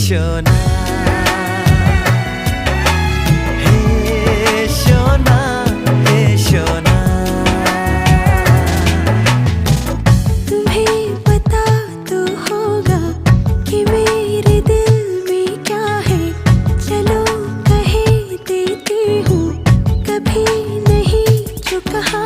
शोना, हे शोना, हे शोना। तुम्हें पता तो होगा कि मेरे दिल में क्या है, चलो कह देती हूँ, कभी नहीं जो कहा